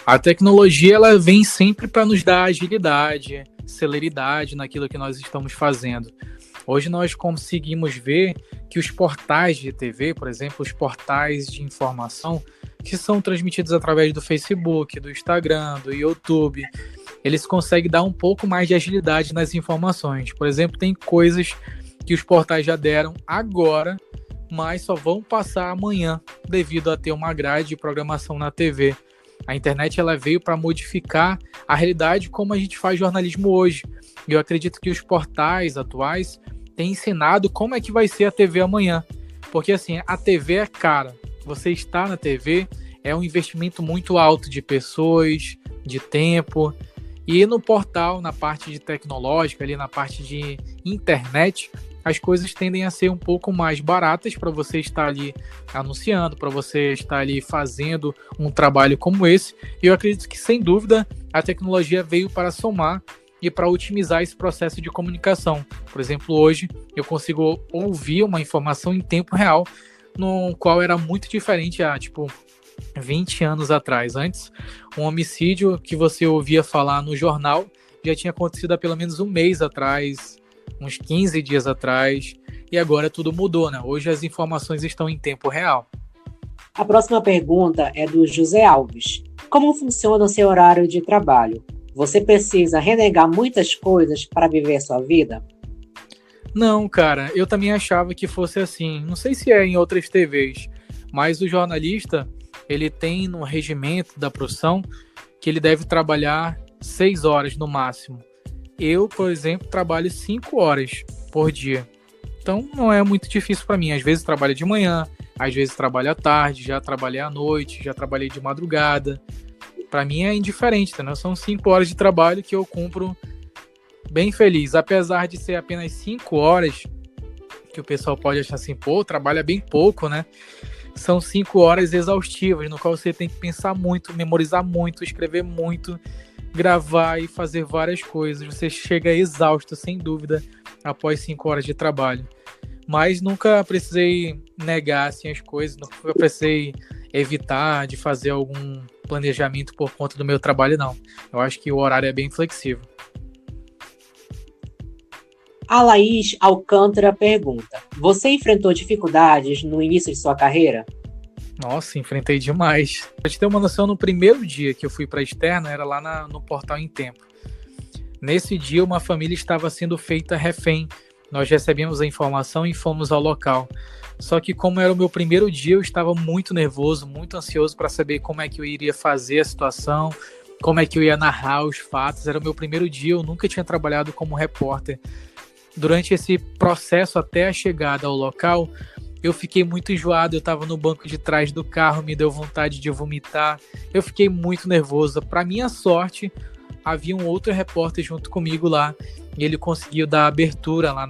Speaker 3: A tecnologia, ela vem sempre para nos dar agilidade, celeridade naquilo que nós estamos fazendo. Hoje nós conseguimos ver que os portais de TV, por exemplo, os portais de informação, que são transmitidos através do Facebook, do Instagram, do YouTube, eles conseguem dar um pouco mais de agilidade nas informações. Por exemplo, tem coisas que os portais já deram agora, mas só vão passar amanhã, devido a ter uma grade de programação na TV. A internet, ela veio para modificar a realidade como a gente faz jornalismo hoje. E eu acredito que os portais atuais têm ensinado como é que vai ser a TV amanhã. Porque assim, a TV é cara. Você está na TV é um investimento muito alto de pessoas, de tempo. E no portal, na parte de tecnológica, ali na parte de internet, as coisas tendem a ser um pouco mais baratas para você estar ali anunciando, para você estar ali fazendo um trabalho como esse. E eu acredito que, sem dúvida, a tecnologia veio para somar e para otimizar esse processo de comunicação. Por exemplo, hoje eu consigo ouvir uma informação em tempo real, no qual era muito diferente há, 20 anos atrás. Antes, um homicídio que você ouvia falar no jornal já tinha acontecido há pelo menos um mês atrás, uns 15 dias atrás, e agora tudo mudou, né? Hoje as informações estão em tempo real.
Speaker 2: A próxima pergunta é do José Alves. Como funciona o seu horário de trabalho? Você precisa renegar muitas coisas para viver sua vida?
Speaker 3: Não, cara, eu também achava que fosse assim. Não sei se é em outras TVs, mas o jornalista, ele tem no regimento da profissão que ele deve trabalhar 6 horas no máximo. Eu, por exemplo, trabalho 5 horas por dia. Então não é muito difícil para mim. Às vezes trabalho de manhã, às vezes trabalho à tarde, já trabalhei à noite, já trabalhei de madrugada. Para mim é indiferente, né? São 5 horas de trabalho que eu cumpro bem feliz. Apesar de ser apenas 5 horas, que o pessoal pode achar assim, pô, trabalha bem pouco, né? São 5 horas exaustivas, no qual você tem que pensar muito, memorizar muito, escrever muito, gravar e fazer várias coisas. Você chega exausto, sem dúvida, após 5 horas de trabalho. Mas nunca precisei negar assim, as coisas, nunca precisei evitar de fazer algum planejamento por conta do meu trabalho, não. Eu acho que o horário é bem flexível.
Speaker 2: A Laís Alcântara pergunta: você enfrentou dificuldades no início de sua carreira?
Speaker 3: Nossa, enfrentei demais. Pra te ter uma noção, no primeiro dia que eu fui para a externa, era lá no Portal Em Tempo. Nesse dia, uma família estava sendo feita refém. Nós recebemos a informação e fomos ao local. Só que como era o meu primeiro dia, eu estava muito nervoso, muito ansioso para saber como é que eu iria fazer a situação, como é que eu ia narrar os fatos. Era o meu primeiro dia, eu nunca tinha trabalhado como repórter. Durante esse processo até a chegada ao local, eu fiquei muito enjoado, eu estava no banco de trás do carro, me deu vontade de vomitar, eu fiquei muito nervoso. Para minha sorte, havia um outro repórter junto comigo lá, e ele conseguiu dar abertura lá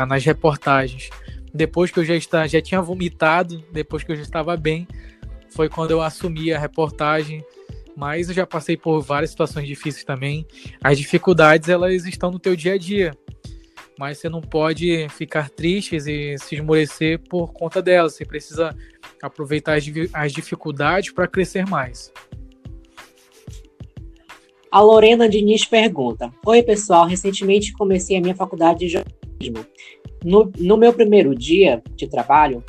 Speaker 3: nas reportagens. Depois que eu já tinha vomitado, depois que eu já estava bem, foi quando eu assumi a reportagem. Mas eu já passei por várias situações difíceis também. As dificuldades, elas estão no teu dia a dia. Mas você não pode ficar triste e se esmorecer por conta delas. Você precisa aproveitar as dificuldades para crescer mais.
Speaker 2: A Lorena Diniz pergunta: oi, pessoal, recentemente comecei a minha faculdade de jornalismo. No meu primeiro dia de trabalho,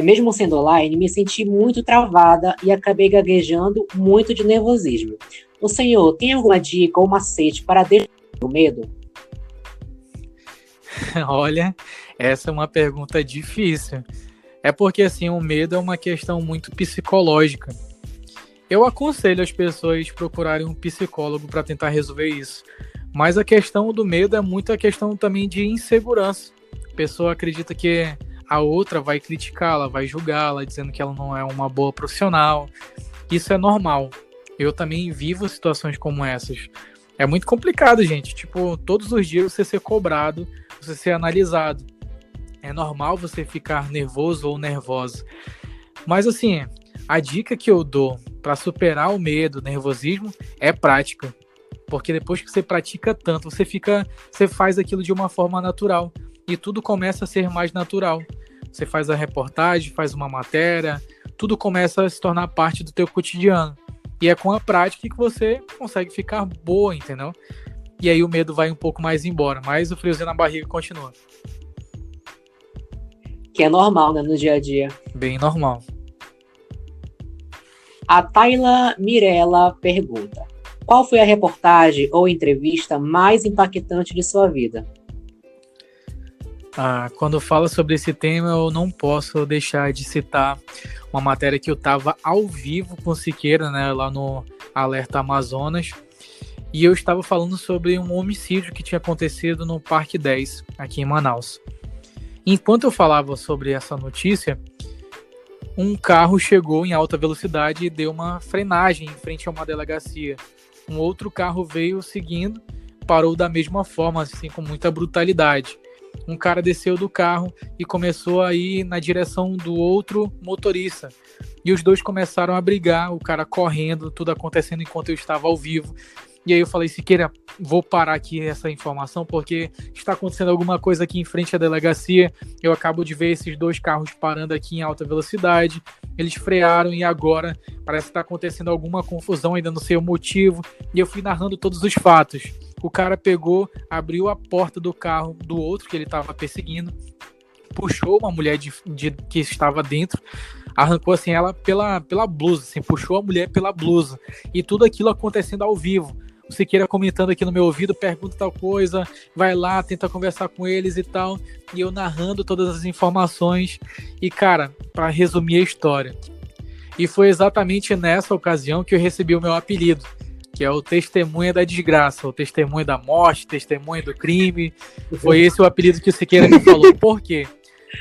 Speaker 2: mesmo sendo online, me senti muito travada e acabei gaguejando muito de nervosismo. O senhor tem alguma dica ou macete para deixar o medo?
Speaker 3: Olha, essa é uma pergunta difícil. É porque, assim, o medo é uma questão muito psicológica. Eu aconselho as pessoas procurarem um psicólogo para tentar resolver isso. Mas a questão do medo é muito a questão também de insegurança. A pessoa acredita que a outra vai criticá-la, vai julgá-la, dizendo que ela não é uma boa profissional. Isso é normal. Eu também vivo situações como essas. É muito complicado, gente. Tipo, todos os dias você ser cobrado, você ser analisado. É normal você ficar nervoso ou nervosa. Mas assim, a dica que eu dou para superar o medo, o nervosismo, é prática. Porque depois que você pratica tanto, você faz aquilo de uma forma natural. E tudo começa a ser mais natural. Você faz a reportagem, faz uma matéria, tudo começa a se tornar parte do teu cotidiano. E é com a prática que você consegue ficar boa, entendeu? E aí o medo vai um pouco mais embora, mas o friozinho na barriga continua.
Speaker 2: Que é normal, né, no dia a dia.
Speaker 3: Bem normal.
Speaker 2: A Tayla Mirella pergunta: qual foi a reportagem ou entrevista mais impactante de sua vida?
Speaker 3: Quando fala sobre esse tema, eu não posso deixar de citar uma matéria que eu estava ao vivo com o Siqueira, né, lá no Alerta Amazonas, e eu estava falando sobre um homicídio que tinha acontecido no Parque 10, aqui em Manaus. Enquanto eu falava sobre essa notícia, um carro chegou em alta velocidade e deu uma frenagem em frente a uma delegacia. Um outro carro veio seguindo, parou da mesma forma, assim, com muita brutalidade. Um cara desceu do carro e começou a ir na direção do outro motorista. E os dois começaram a brigar, o cara correndo, tudo acontecendo enquanto eu estava ao vivo. E aí eu falei, Siqueira, vou parar aqui essa informação porque está acontecendo alguma coisa aqui em frente à delegacia. Eu acabo de ver esses 2 carros parando aqui em alta velocidade. Eles frearam e agora parece que está acontecendo alguma confusão, ainda não sei o motivo. E eu fui narrando todos os fatos. O cara pegou, abriu a porta do carro do outro que ele estava perseguindo, puxou uma mulher que estava dentro, arrancou assim ela pela blusa, assim, puxou a mulher pela blusa. E tudo aquilo acontecendo ao vivo. O Siqueira comentando aqui no meu ouvido, pergunta tal coisa, vai lá, tenta conversar com eles e tal, e eu narrando todas as informações. E cara, para resumir a história, e foi exatamente nessa ocasião que eu recebi o meu apelido, que é o Testemunha da Desgraça, o Testemunha da Morte, Testemunha do Crime. Foi esse o apelido que o Siqueira me falou. Por quê?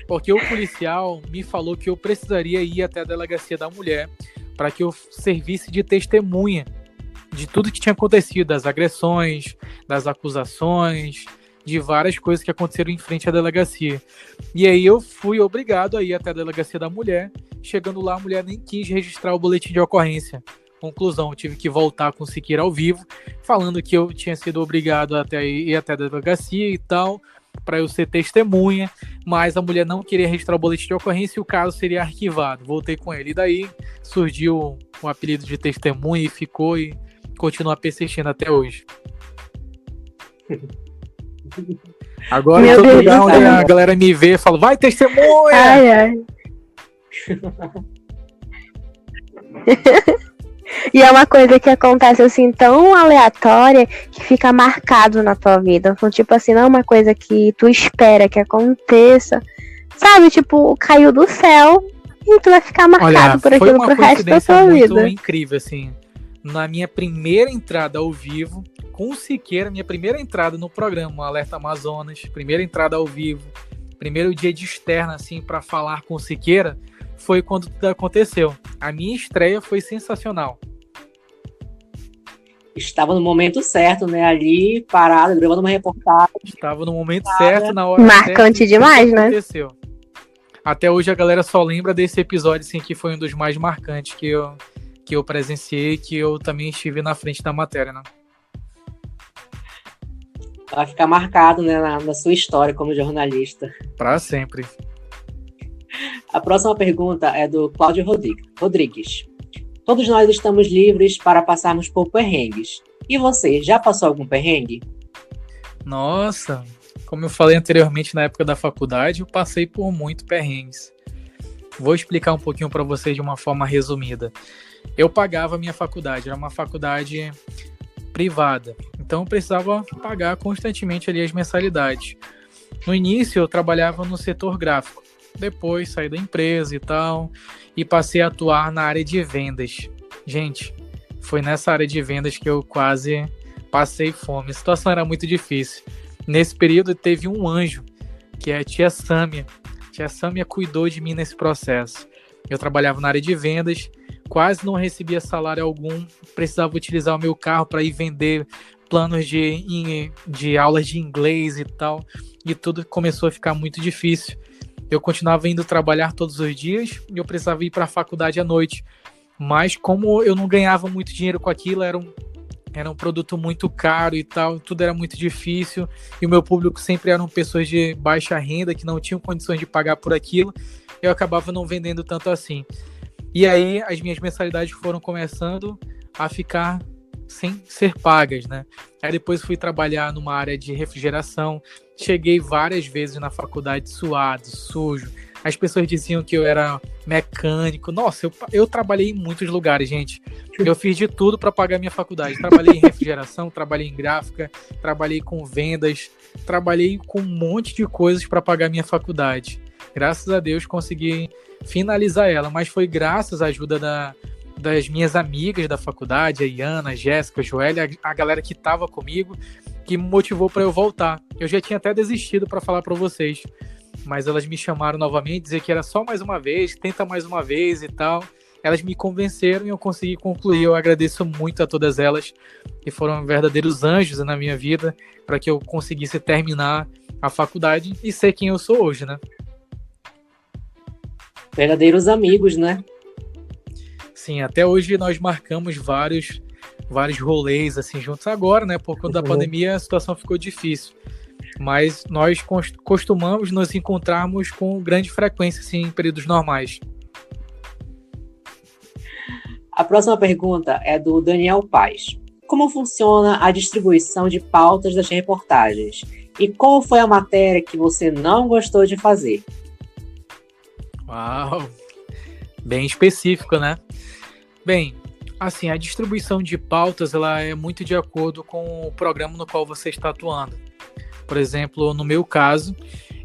Speaker 3: Porque o policial me falou que eu precisaria ir até a delegacia da mulher para que eu servisse de testemunha de tudo que tinha acontecido, das agressões, das acusações, de várias coisas que aconteceram em frente à delegacia. E aí eu fui obrigado a ir até a delegacia da mulher. Chegando lá, a mulher nem quis registrar o boletim de ocorrência. Conclusão, eu tive que voltar com o Siqueira ao vivo, falando que eu tinha sido obrigado a ir até a delegacia e tal, para eu ser testemunha, mas a mulher não queria registrar o boletim de ocorrência e o caso seria arquivado. Voltei com ele. E daí surgiu o apelido de testemunha e ficou e continua persistindo até hoje. Agora em todo lugar onde a galera me vê, fala, vai testemunha!
Speaker 1: Ai, ai. E é uma coisa que acontece assim tão aleatória que fica marcado na tua vida. Então, tipo assim, não é uma coisa que tu espera que aconteça. Sabe, tipo, caiu do céu e tu vai ficar marcado por aquilo pro resto da tua vida.
Speaker 3: Foi muito incrível, assim. Na minha primeira entrada ao vivo, com o Siqueira, minha primeira entrada no programa, Alerta Amazonas, primeira entrada ao vivo, primeiro dia de externa, assim, pra falar com o Siqueira, foi quando tudo aconteceu. A minha estreia foi sensacional.
Speaker 2: Estava no momento certo, né? Ali, parado, gravando uma reportagem.
Speaker 3: Estava no momento certo, na hora
Speaker 1: marcante
Speaker 3: certa,
Speaker 1: demais, né?
Speaker 3: Aconteceu. Até hoje a galera só lembra desse episódio, assim, que foi um dos mais marcantes que eu presenciei, que eu também estive na frente da matéria, né?
Speaker 2: Vai ficar marcado, né, na sua história como jornalista.
Speaker 3: Pra sempre.
Speaker 2: A próxima pergunta é do Cláudio Rodrigues. Todos nós estamos livres para passarmos por perrengues. E você, já passou algum perrengue?
Speaker 3: Nossa, como eu falei anteriormente na época da faculdade, eu passei por muito perrengues. Vou explicar um pouquinho para vocês de uma forma resumida. Eu pagava a minha faculdade, era uma faculdade privada, então eu precisava pagar constantemente ali as mensalidades. No início eu trabalhava no setor gráfico, depois saí da empresa e tal, e passei a atuar na área de vendas. Gente, foi nessa área de vendas que eu quase passei fome, a situação era muito difícil. Nesse período teve um anjo, que é a tia Sâmia. Tia Sâmia cuidou de mim nesse processo. Eu trabalhava na área de vendas, quase não recebia salário algum, precisava utilizar o meu carro para ir vender planos de aulas de inglês e tal, e tudo começou a ficar muito difícil. Eu continuava indo trabalhar todos os dias e eu precisava ir para a faculdade à noite, mas como eu não ganhava muito dinheiro com aquilo, era um produto muito caro e tal, tudo era muito difícil, e o meu público sempre eram pessoas de baixa renda, que não tinham condições de pagar por aquilo, eu acabava não vendendo tanto assim. E aí as minhas mensalidades foram começando a ficar sem ser pagas, né? Aí depois fui trabalhar numa área de refrigeração, cheguei várias vezes na faculdade suado, sujo, as pessoas diziam que eu era mecânico. Nossa, eu trabalhei em muitos lugares, gente. Eu fiz de tudo para pagar minha faculdade. Trabalhei em refrigeração, trabalhei em gráfica, trabalhei com vendas, trabalhei com um monte de coisas para pagar minha faculdade. Graças a Deus consegui finalizar ela, mas foi graças à ajuda das minhas amigas da faculdade, a Iana, a Jéssica, a Joélia, a galera que estava comigo, que me motivou para eu voltar. Eu já tinha até desistido para falar para vocês, mas elas me chamaram novamente, dizer que era só mais uma vez, tenta mais uma vez e tal. Elas me convenceram e eu consegui concluir. Eu agradeço muito a todas elas, que foram verdadeiros anjos na minha vida, para que eu conseguisse terminar a faculdade e ser quem eu sou hoje, né?
Speaker 2: Verdadeiros amigos, né?
Speaker 3: Sim, até hoje nós marcamos vários vários rolês assim juntos. Agora, né, por conta da pandemia, a situação ficou difícil. Mas nós costumamos nos encontrarmos com grande frequência assim, em períodos normais.
Speaker 2: A próxima pergunta é do Daniel Paz. Como funciona a distribuição de pautas das reportagens? E qual foi a matéria que você não gostou de fazer?
Speaker 3: Uau! Bem específico, né? Bem, assim, a distribuição de pautas ela é muito de acordo com o programa no qual você está atuando. Por exemplo, no meu caso,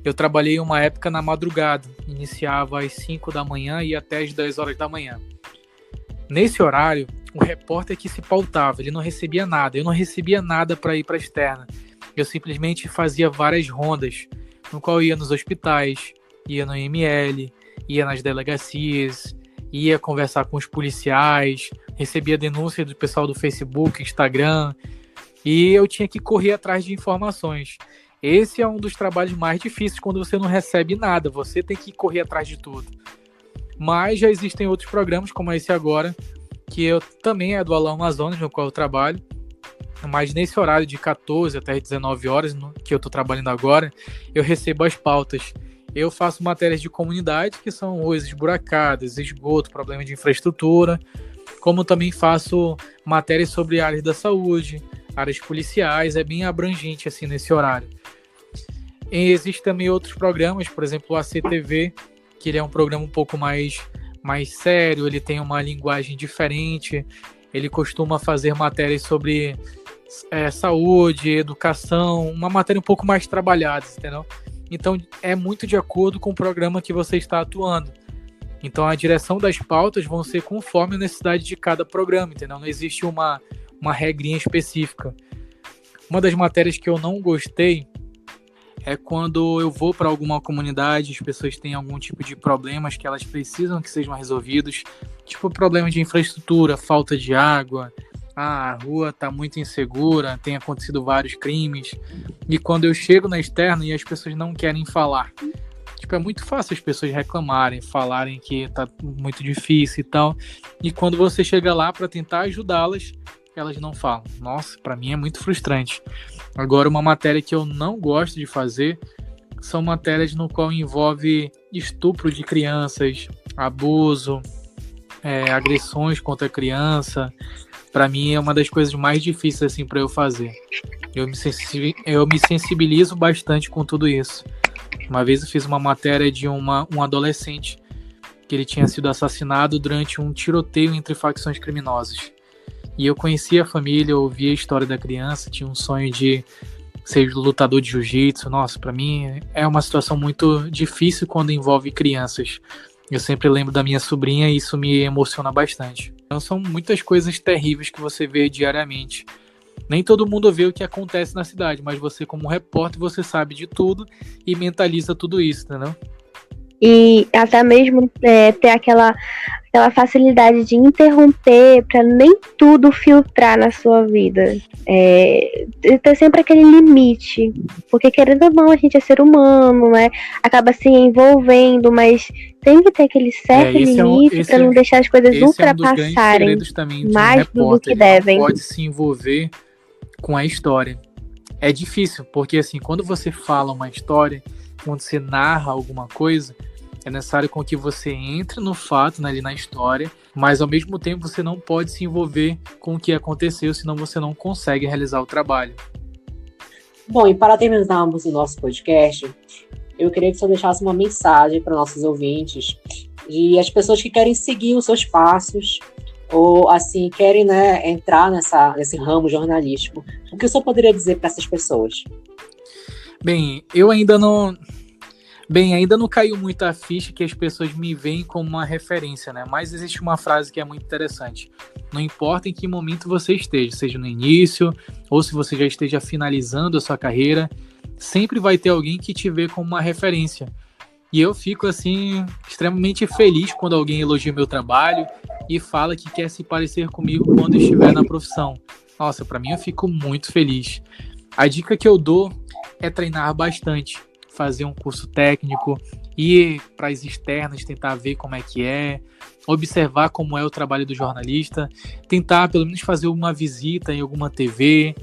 Speaker 3: eu trabalhei uma época na madrugada. Iniciava às 5 da manhã e ia até às 10 horas da manhã. Nesse horário, o repórter que se pautava, ele não recebia nada. Eu não recebia nada para ir para a externa. Eu simplesmente fazia várias rondas, no qual ia nos hospitais, ia no IML, ia nas delegacias, ia conversar com os policiais, recebia denúncia do pessoal do Facebook, Instagram, e eu tinha que correr atrás de informações. Esse é um dos trabalhos mais difíceis quando você não recebe nada, você tem que correr atrás de tudo. Mas já existem outros programas, como esse agora, que eu também é do Alô Amazonas, no qual eu trabalho, mas nesse horário de 14 até 19 horas, que eu estou trabalhando agora, eu recebo as pautas. Eu faço matérias de comunidade, que são ruas esburacadas, esgoto, problema de infraestrutura, como também faço matérias sobre áreas da saúde, áreas policiais, é bem abrangente assim nesse horário. E existem também outros programas, por exemplo o ACTV, que ele é um programa um pouco mais sério, ele tem uma linguagem diferente, ele costuma fazer matérias sobre saúde, educação, uma matéria um pouco mais trabalhada, entendeu? Então é muito de acordo com o programa que você está atuando. Então a direção das pautas vão ser conforme a necessidade de cada programa, entendeu? Não existe uma regrinha específica. Uma das matérias que eu não gostei é quando eu vou para alguma comunidade, as pessoas têm algum tipo de problemas que elas precisam que sejam resolvidos, tipo problema de infraestrutura, falta de água, a rua está muito insegura, tem acontecido vários crimes, e quando eu chego na externa e as pessoas não querem falar, tipo, é muito fácil as pessoas reclamarem, falarem que está muito difícil e tal, e quando você chega lá para tentar ajudá-las, elas não falam. Nossa, para mim é muito frustrante. Agora, uma matéria que eu não gosto de fazer são matérias no qual envolve estupro de crianças, abuso, agressões contra a criança. Para mim é uma das coisas mais difíceis assim para eu fazer. Eu me sensibilizo bastante com tudo isso. Uma vez eu fiz uma matéria de um adolescente que ele tinha sido assassinado durante um tiroteio entre facções criminosas. E eu conhecia a família, eu ouvia a história da criança, tinha um sonho de ser lutador de jiu-jitsu. Nossa, para mim é uma situação muito difícil quando envolve crianças. Eu sempre lembro da minha sobrinha e isso me emociona bastante. Então são muitas coisas terríveis que você vê diariamente. Nem todo mundo vê o que acontece na cidade, mas você como repórter, você sabe de tudo e mentaliza tudo isso, entendeu?
Speaker 1: E até mesmo ter aquela facilidade de interromper para nem tudo filtrar na sua vida. Ter sempre aquele limite. Porque querendo ou não, a gente é ser humano, né? Acaba se envolvendo, mas tem que ter aquele certo limite para não deixar as coisas ultrapassarem mais do que devem.
Speaker 3: Não pode se envolver com a história. É difícil, porque assim, quando você fala uma história, quando você narra alguma coisa, é necessário com que você entre no fato, né, ali na história, mas ao mesmo tempo você não pode se envolver com o que aconteceu, senão você não consegue realizar o trabalho.
Speaker 2: Bom, e para terminarmos o nosso podcast, eu queria que você deixasse uma mensagem para nossos ouvintes e as pessoas que querem seguir os seus passos ou assim querem, né, entrar nesse ramo jornalístico. O que o senhor poderia dizer para essas pessoas?
Speaker 3: Bem, ainda não caiu muito a ficha que as pessoas me veem como uma referência, né? Mas existe uma frase que é muito interessante. Não importa em que momento você esteja, seja no início ou se você já esteja finalizando a sua carreira, sempre vai ter alguém que te vê como uma referência. E eu fico, assim, extremamente feliz quando alguém elogia meu trabalho e fala que quer se parecer comigo quando estiver na profissão. Nossa, para mim eu fico muito feliz. A dica que eu dou é treinar bastante, fazer um curso técnico, ir para as externas, tentar ver como é que é, observar como é o trabalho do jornalista, tentar pelo menos fazer uma visita em alguma TV,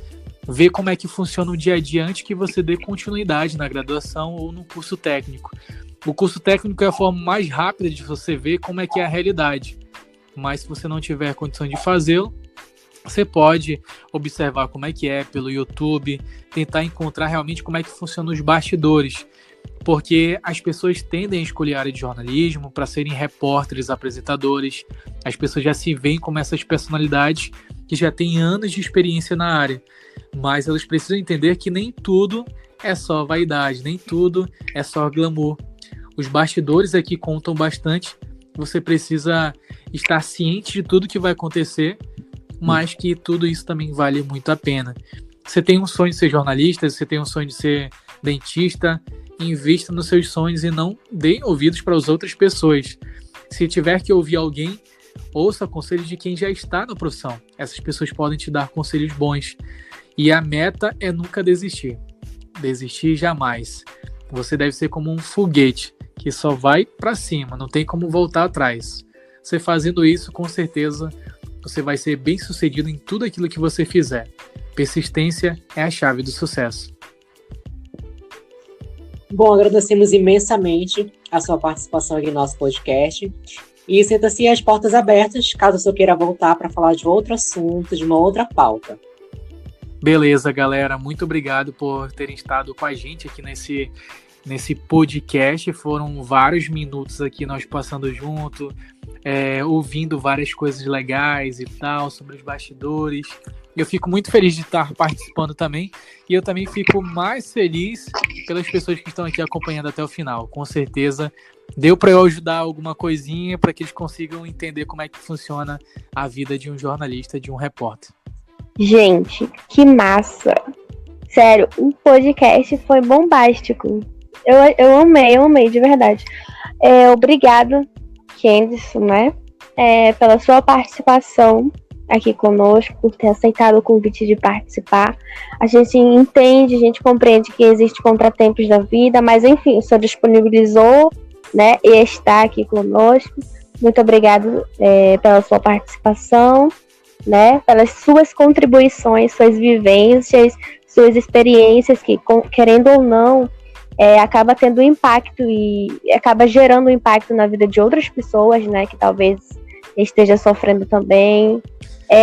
Speaker 3: ver como é que funciona o dia a dia antes que você dê continuidade na graduação ou no curso técnico. O curso técnico é a forma mais rápida de você ver como é que é a realidade, mas se você não tiver condição de fazê-lo, você pode observar como é que é pelo YouTube, tentar encontrar realmente como é que funcionam os bastidores, porque as pessoas tendem a escolher a área de jornalismo para serem repórteres, apresentadores. As pessoas já se veem como essas personalidades que já têm anos de experiência na área, mas elas precisam entender que nem tudo é só vaidade, nem tudo é só glamour. Os bastidores aqui contam bastante, você precisa estar ciente de tudo que vai acontecer, mas que tudo isso também vale muito a pena. Você tem um sonho de ser jornalista, você tem um sonho de ser dentista, invista nos seus sonhos e não dê ouvidos para as outras pessoas. Se tiver que ouvir alguém, ouça conselhos de quem já está na profissão. Essas pessoas podem te dar conselhos bons. E a meta é nunca desistir. Desistir jamais. Você deve ser como um foguete, que só vai para cima, não tem como voltar atrás. Você fazendo isso, com certeza, você vai ser bem sucedido em tudo aquilo que você fizer. Persistência é a chave do sucesso.
Speaker 2: Bom, agradecemos imensamente a sua participação aqui no nosso podcast. E sinta-se as portas abertas, caso você queira voltar para falar de outro assunto, de uma outra pauta.
Speaker 3: Beleza, galera. Muito obrigado por terem estado com a gente aqui nesse podcast. Foram vários minutos aqui nós passando junto, ouvindo várias coisas legais e tal, sobre os bastidores. Eu fico muito feliz de estar participando também, e eu também fico mais feliz pelas pessoas que estão aqui acompanhando até o final. Com certeza deu para eu ajudar alguma coisinha para que eles consigam entender como é que funciona a vida de um jornalista, de um repórter.
Speaker 1: Gente, que massa! Sério, o podcast foi bombástico. Eu amei de verdade. Obrigado, Candice, né? Pela sua participação aqui conosco, por ter aceitado o convite de participar. A gente entende, a gente compreende que existem contratempos da vida, mas enfim, o senhor disponibilizou, né, e está aqui conosco. Muito obrigado pela sua participação, né, pelas suas contribuições, suas vivências, suas experiências que, querendo ou não, acaba tendo impacto e acaba gerando impacto na vida de outras pessoas, né, que talvez esteja sofrendo também.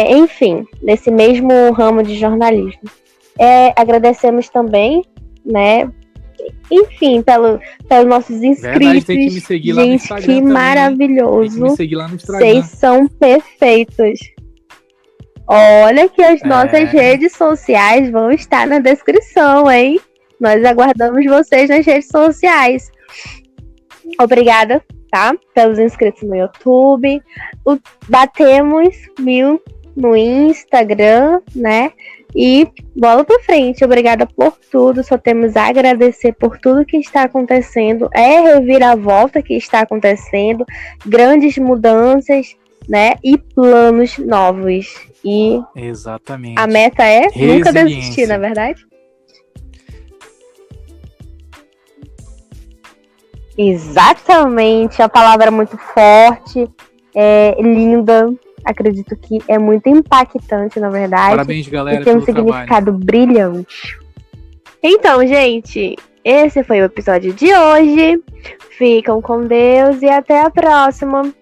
Speaker 1: Enfim, nesse mesmo ramo de jornalismo. Agradecemos também, né? Enfim, pelos nossos inscritos.
Speaker 3: Verdade, tem que me seguir lá no Instagram
Speaker 1: que
Speaker 3: também.
Speaker 1: Maravilhoso.
Speaker 3: Tem que me seguir lá no Instagram.
Speaker 1: Vocês são perfeitos. Olha que as nossas redes sociais vão estar na descrição, hein? Nós aguardamos vocês nas redes sociais. Obrigada, tá? Pelos inscritos no YouTube. Batemos 1000 no Instagram, né? E bola pra frente. Obrigada por tudo. Só temos a agradecer por tudo que está acontecendo. Reviravolta que está acontecendo. Grandes mudanças, né? E planos novos. E
Speaker 3: exatamente.
Speaker 1: A meta é nunca desistir, na verdade? Exatamente, a palavra é muito forte, linda, acredito que é muito impactante, na verdade.
Speaker 3: Parabéns, galera,
Speaker 1: e tem um
Speaker 3: pelo
Speaker 1: significado
Speaker 3: trabalho.
Speaker 1: Brilhante. Então, gente, esse foi o episódio de hoje. Ficam com Deus e até a próxima.